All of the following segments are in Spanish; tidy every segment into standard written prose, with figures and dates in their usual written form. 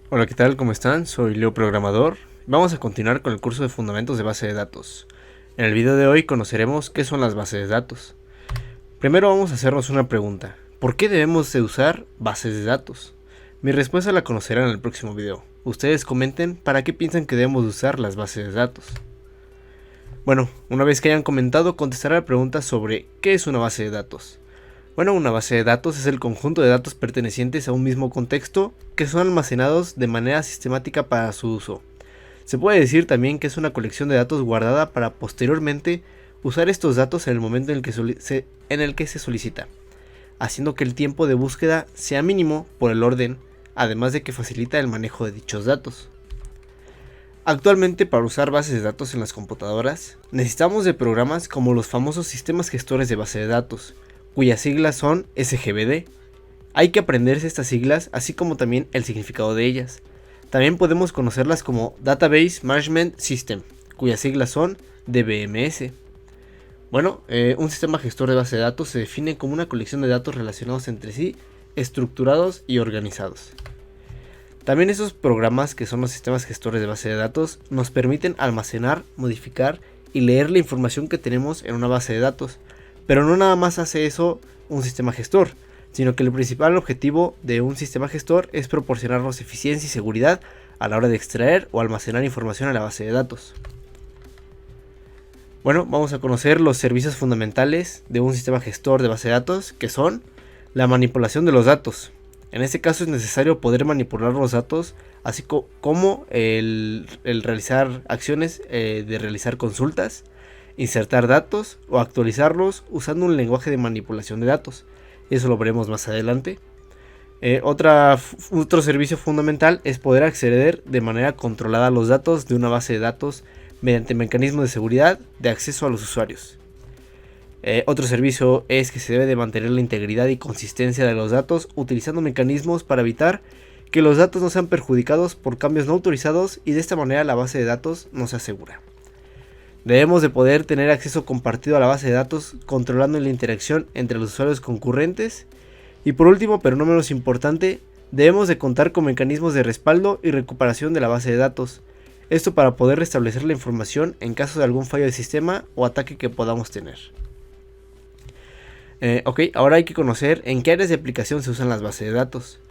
Hola, ¿qué tal? ¿Cómo están? Soy Leo Programador. Vamos a continuar con el curso de Fundamentos de Base de Datos. En el video de hoy conoceremos qué son las bases de datos. Primero vamos a hacernos una pregunta. ¿Por qué debemos de usar bases de datos? Mi respuesta la conocerán en el próximo video. Ustedes comenten para qué piensan que debemos de usar las bases de datos. Bueno, una vez que hayan comentado, contestaré la pregunta sobre qué es una base de datos. Bueno, una base de datos es el conjunto de datos pertenecientes a un mismo contexto que son almacenados de manera sistemática para su uso. Se puede decir también que es una colección de datos guardada para posteriormente usar estos datos en el momento en el que se solicita, haciendo que el tiempo de búsqueda sea mínimo por el orden, además de que facilita el manejo de dichos datos. Actualmente, para usar bases de datos en las computadoras, necesitamos de programas como los famosos sistemas gestores de base de datos, cuyas siglas son SGBD. Hay que aprenderse estas siglas, así como también el significado de ellas. También podemos conocerlas como Database Management System, cuyas siglas son DBMS. Bueno, un sistema gestor de base de datos se define como una colección de datos relacionados entre sí, estructurados y organizados. También estos programas, que son los sistemas gestores de base de datos, nos permiten almacenar, modificar y leer la información que tenemos en una base de datos. Pero no nada más hace eso un sistema gestor, sino que el principal objetivo de un sistema gestor es proporcionarnos eficiencia y seguridad a la hora de extraer o almacenar información a la base de datos. Bueno, vamos a conocer los servicios fundamentales de un sistema gestor de base de datos, que son la manipulación de los datos. En este caso es necesario poder manipular los datos, así como el realizar acciones de realizar consultas, insertar datos o actualizarlos usando un lenguaje de manipulación de datos. Eso lo veremos más adelante. Otro servicio fundamental es poder acceder de manera controlada a los datos de una base de datos mediante mecanismos de seguridad de acceso a los usuarios. Otro servicio es que se debe de mantener la integridad y consistencia de los datos utilizando mecanismos para evitar que los datos no sean perjudicados por cambios no autorizados, y de esta manera la base de datos no se asegura. Debemos de poder tener acceso compartido a la base de datos controlando la interacción entre los usuarios concurrentes. Y por último, pero no menos importante, debemos de contar con mecanismos de respaldo y recuperación de la base de datos. Esto para poder restablecer la información en caso de algún fallo de sistema o ataque que podamos tener. Ahora hay que conocer en qué áreas de aplicación se usan las bases de datos.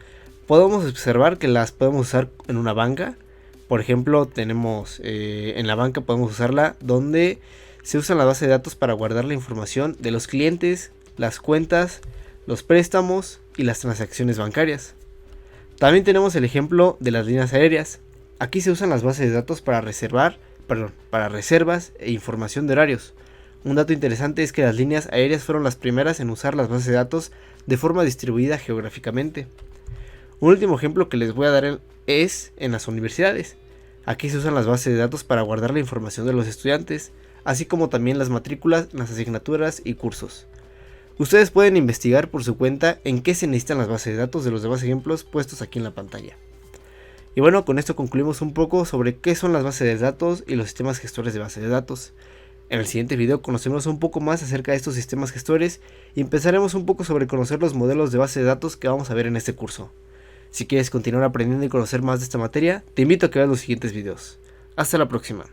Podemos observar que las podemos usar en una banca. Por ejemplo, tenemos en la banca podemos usarla donde se usa la base de datos para guardar la información de los clientes, las cuentas, los préstamos y las transacciones bancarias. También tenemos el ejemplo de las líneas aéreas. Aquí se usan las bases de datos para reservas e información de horarios. Un dato interesante es que las líneas aéreas fueron las primeras en usar las bases de datos de forma distribuida geográficamente. Un último ejemplo que les voy a dar es en las universidades. Aquí se usan las bases de datos para guardar la información de los estudiantes, así como también las matrículas, las asignaturas y cursos. Ustedes pueden investigar por su cuenta en qué se necesitan las bases de datos de los demás ejemplos puestos aquí en la pantalla. Y bueno, con esto concluimos un poco sobre qué son las bases de datos y los sistemas gestores de bases de datos. En el siguiente video conoceremos un poco más acerca de estos sistemas gestores y empezaremos un poco sobre conocer los modelos de base de datos que vamos a ver en este curso. Si quieres continuar aprendiendo y conocer más de esta materia, te invito a que veas los siguientes videos. Hasta la próxima.